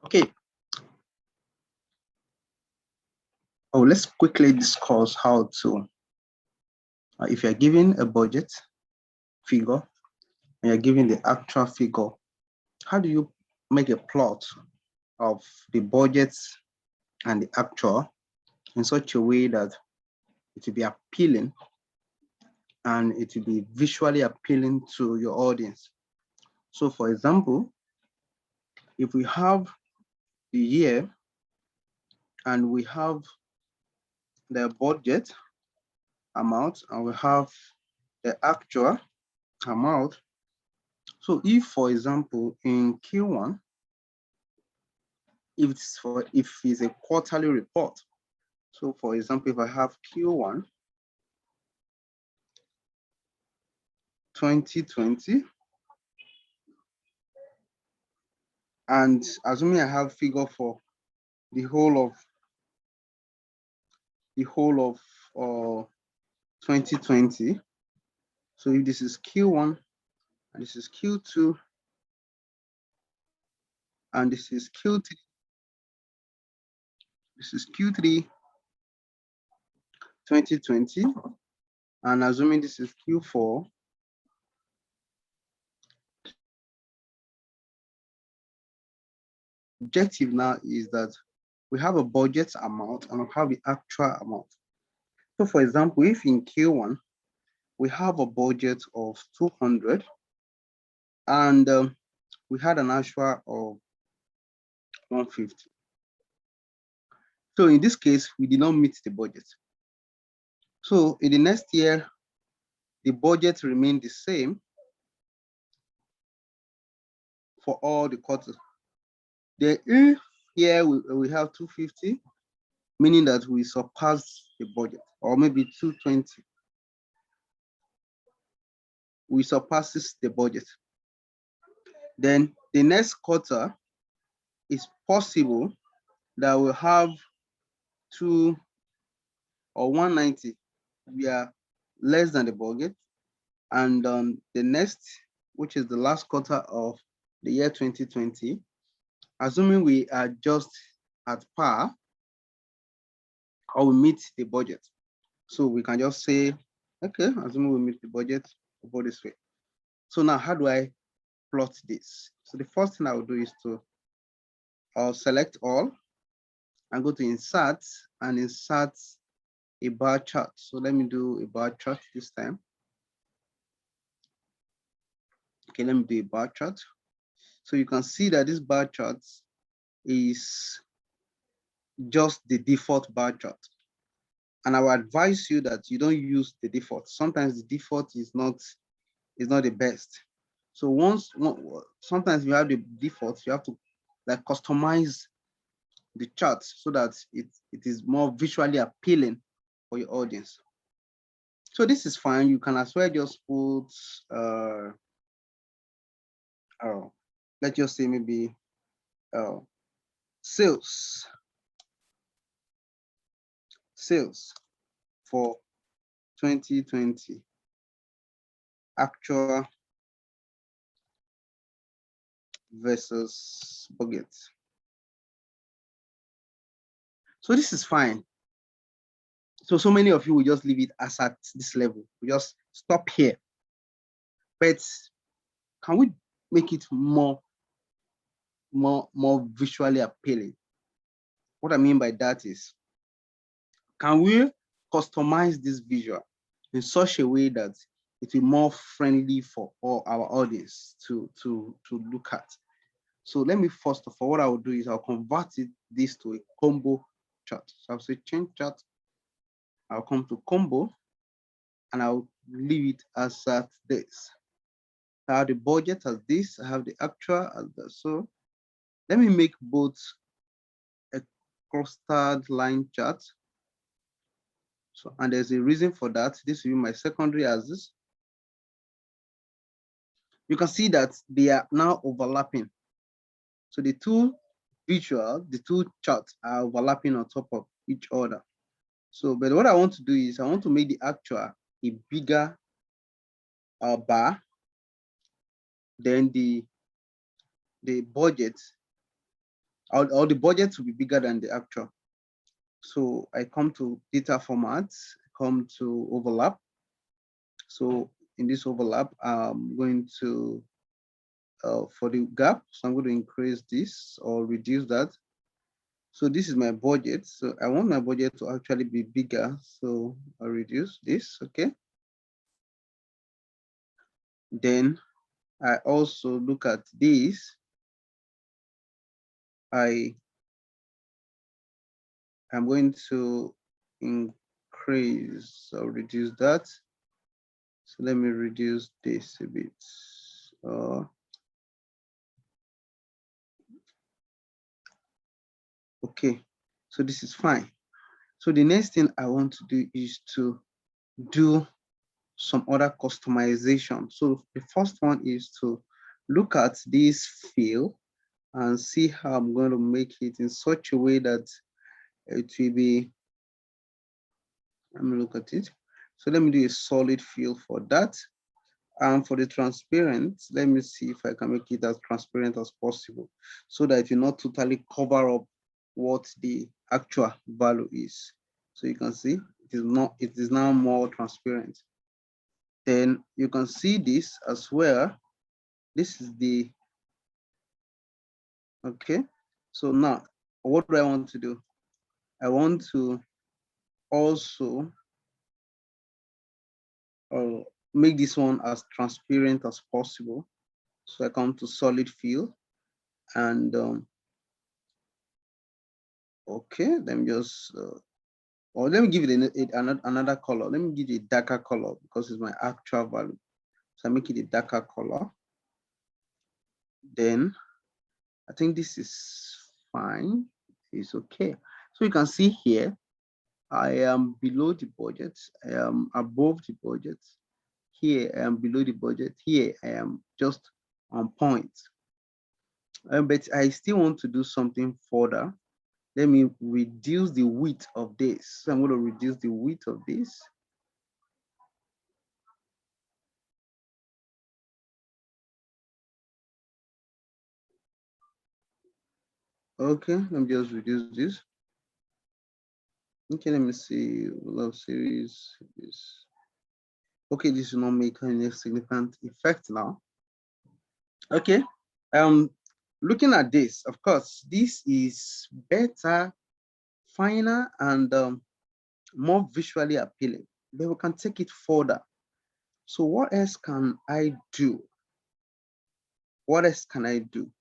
Okay. Oh, let's quickly discuss how to, if you're given a budget figure and you're given the actual figure, how do you make a plot of the budgets and the actual in such a way that it will be appealing and it will be visually appealing to your audience? So for example, if we have the year and we have the budget amount and we have the actual amount. So if, for example, in Q1, if it's a quarterly report, so for example, if I have Q1 2020, and assuming I have figure for the whole of 2020. So if this is Q1 and this is Q2 and this is Q3, this is Q3 2020, and assuming this is Q4, objective now is that we have a budget amount and we have the actual amount. So for example, if in Q1 we have a budget of 200 and we had an actual of 150. So in this case, we did not meet the budget. So in the next year, the budget remained the same for all the quarters. The here we have 250, meaning that we surpassed the budget, or maybe 220. We surpasses the budget. Then the next quarter is possible that we'll have 2 or 190. We are less than the budget. And the next, which is the last quarter of the year 2020, assuming we are just at par or we meet the budget. So we can just say, okay, assuming we meet the budget, we'll go this way. So now how do I plot this? So the first thing I will do is to select all and go to insert and insert a bar chart. So let me do a bar chart this time. Okay, let me do a bar chart. So you can see that this bar chart is just the default bar chart. And I will advise you that you don't use the default. Sometimes the default is not the best. So sometimes you have the default, you have to like customize the chart so that it is more visually appealing for your audience. So this is fine. You can as well just put let's just say maybe sales for 2020, actual versus budget. So this is fine. So many of you will just leave it as at this level. We just stop here. But can we make it more visually appealing? What I mean by that is, can we customize this visual in such a way that it will be more friendly for all our audience to look at? So let me first of all, what I will do is I'll convert this to a combo chart. So I'll say change chart. I'll come to combo and I'll leave it as at this. I have the budget as this, I have the actual as that. So let me make both a clustered line chart. So, and there's a reason for that. This will be my secondary as this. You can see that they are now overlapping. So the two charts are overlapping on top of each other. So, but what I want to do is I want to make the actual a bigger bar, then the budget or the budget will be bigger than the actual. So I come to data formats, come to overlap. So in this overlap, I'm going to, for the gap, so I'm going to increase this or reduce that. So this is my budget. So I want my budget to actually be bigger. So I'll reduce this, okay? Then I also look at this. I'm going to increase or reduce that. So let me reduce this a bit. Okay, so this is fine. So the next thing I want to do is to do some other customization. So the first one is to look at this field and see how I'm going to make it in such a way that it will be, let me look at it. So let me do a solid fill for that. And for the transparent, let me see if I can make it as transparent as possible so that it will not totally cover up what the actual value is. So you can see it is now more transparent. Then you can see this as well. This is the, okay. So now what do I want to do? I want to also make this one as transparent as possible. So I come to solid fill and okay, let me just or let me give it another color. Let me give it a darker color because it's my actual value. So I make it a darker color. Then I think this is fine. It's okay. So you can see here, I am below the budget. I am above the budget. Here I am below the budget. Here I am just on point. But I still want to do something further. Let me reduce the width of this. So I'm going to reduce the width of this. Okay, let me just reduce this. Okay, let me see. Love series is okay. This will not make any significant effect now. Okay, looking at this, of course, this is better, finer, and more visually appealing. But we can take it further. So what else can I do? What else can I do?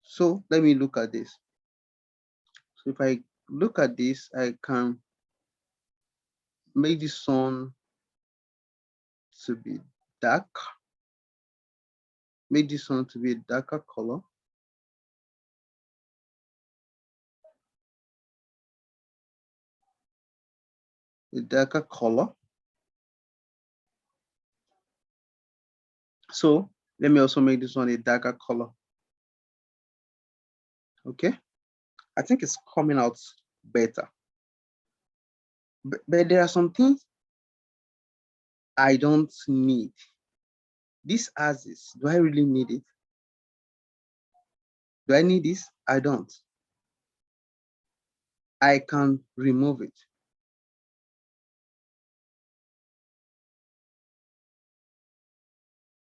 So let me look at this. So if I look at this, I can make this one to be dark, make this one to be a darker color. A darker color. So let me also make this one a darker color. Okay, I think it's coming out better. But there are some things I don't need. This axis, do I really need it? Do I need this? I don't. I can remove it.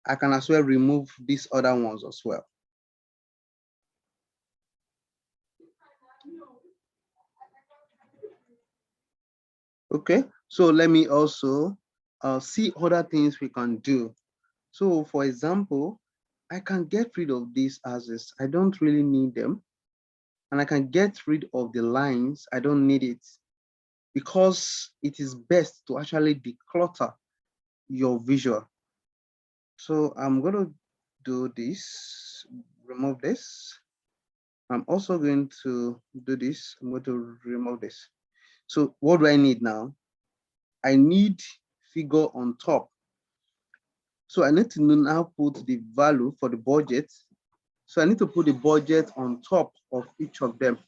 I can as well remove these other ones as well. Okay, so let me also see other things we can do. So for example, I can get rid of these axes. I don't really need them. And I can get rid of the lines. I don't need it because it is best to actually declutter your visual. So I'm going to do this, remove this. I'm also going to do this. I'm going to remove this. So what do I need now? I need figure on top. So I need to now put the value for the budget. So I need to put the budget on top of each of them.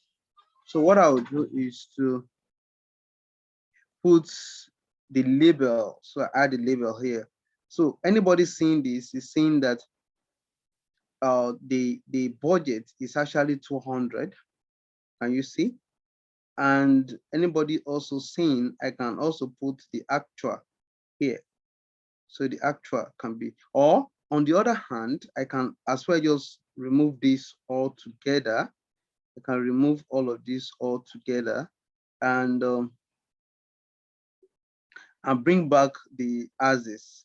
So what I will do is to put the label. So I add the label here. So anybody seeing this is seeing that the budget is actually 200. Can you see? And anybody also seeing, I can also put the actual here. So the actual can be, or on the other hand, I can as well just remove this all together. I can remove all of this all together and bring back the as is.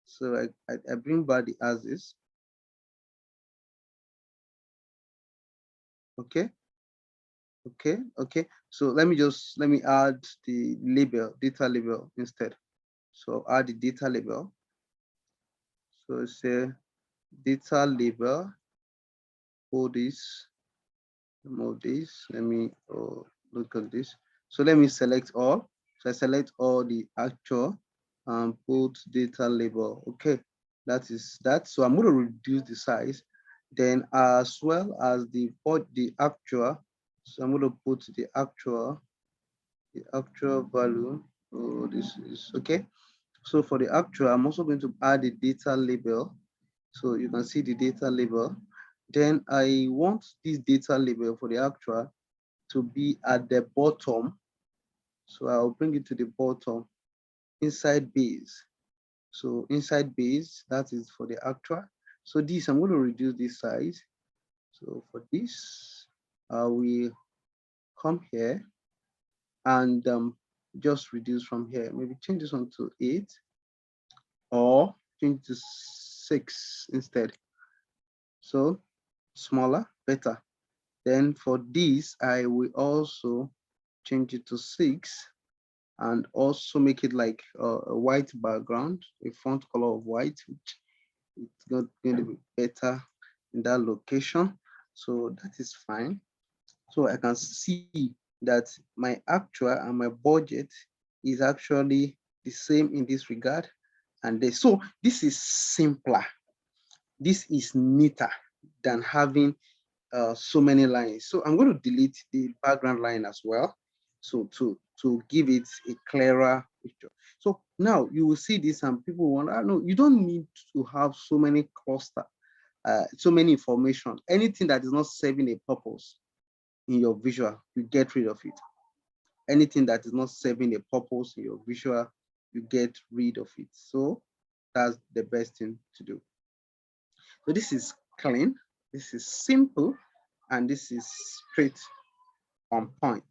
So I bring back the as is. Okay. Okay. So let me add the label, data label instead. So add the data label. So say data label, all this, remove this. Let me look at this. So let me select all. So I select all the actual and put data label. Okay, that is that. So I'm going to reduce the size, then as well as the actual. So I'm going to put the actual value. Oh, this is okay. So for the actual, I'm also going to add the data label. So you can see the data label. Then I want this data label for the actual to be at the bottom. So I'll bring it to the bottom inside base. So inside base, that is for the actual. So this, I'm going to reduce this size. So for this, I will come here and just reduce from here. Maybe change this one to 8 or change to 6 instead. So smaller, better. Then for this, I will also change it to 6 and also make it like a white background, a font color of white, which it's not going to be better in that location. So that is fine. So I can see that my actual and my budget is actually the same in this regard. And so this is simpler. This is neater than having so many lines. So I'm going to delete the background line as well. So to give it a clearer picture. So now you will see this and people want, I know you don't need to have so many cluster, so many information. Anything that is not serving a purpose in your visual, you get rid of it. Anything that is not serving a purpose in your visual, you get rid of it. So that's the best thing to do. So this is clean, this is simple, and this is straight on point.